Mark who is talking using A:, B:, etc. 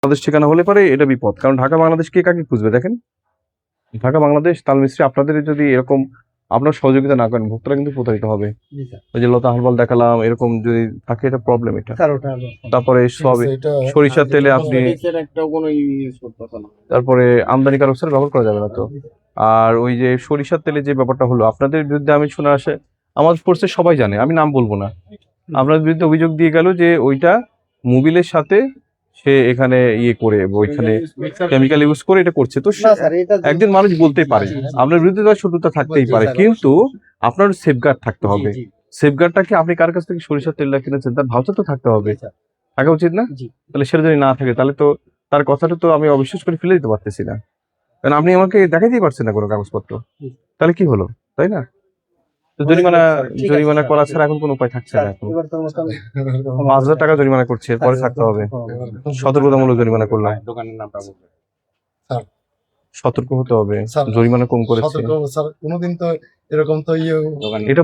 A: বাংলাদেশ ঠিকানা হলে পারে এটা বিপদ, কারণ ঢাকা বাংলাদেশ কে কাকে খুঁজবে? দেখেন, ঢাকা বাংলাদেশ তাল মিস্ত্রি আপনাদের যদি এরকম আপনার সহযোগিতা না করেন, ভোক্তারা কিন্তু প্রতারিত হবে। ওই যে লতা হারবাল দেখালাম, এরকম যদি থাকে এটা প্রবলেম। এটা তারপরে সব সরিষার তেলে আপনি তারপরে আমদানিকারক স্যার ব্যবহার করা যাবে না তো। আর ওই যে সরিষার তেলে যে ব্যাপারটা হলো, আপনাদের বিরুদ্ধে আমি শোনা আসে, আমার ফোর্সে সবাই জানে, আমি নাম বলবো না, আপনার বিরুদ্ধে অভিযোগ দিয়ে গেল যে ওইটা মোবিলের সাথে সে এখানে ইয়ে করে ওইখানে কেমিক্যাল ইউজ করে এটা করছে। তো একদিন মানুষ বলতেই পারে, আপনার বিরুদ্ধে তো শত্রুতা থাকতেই পারে, কিন্তু আপনার সেফগার্ড থাকতে হবে। সেফগার্ডটাকে আপনি কার কাছ থেকে সরিষার তেলটা কিনেছেন তার ভাউচার তো থাকতে হবে, থাকা উচিত না? তাহলে সেটা যদি না থাকে তাহলে তো তার কথাটা তো আমি অবিশ্বাস করে ফেলে দিতে পারতেছি না, কারণ আপনি আমাকে দেখাইতেই পারছেন না কোনো কাগজপত্র। তাহলে কি হলো, তাই না? তো জরিমানা করা ছাড়া এখন কোনো উপায় থাকছে না। এখন 5,000 টাকা জরিমানা করছে, পরে থাকতে হবে। সতর্কতামূলক জরিমানা করলাম, সতর্ক হতে হবে, জরিমানা কম করেছে।
B: কোনোদিন তো এরকম তো
A: এটা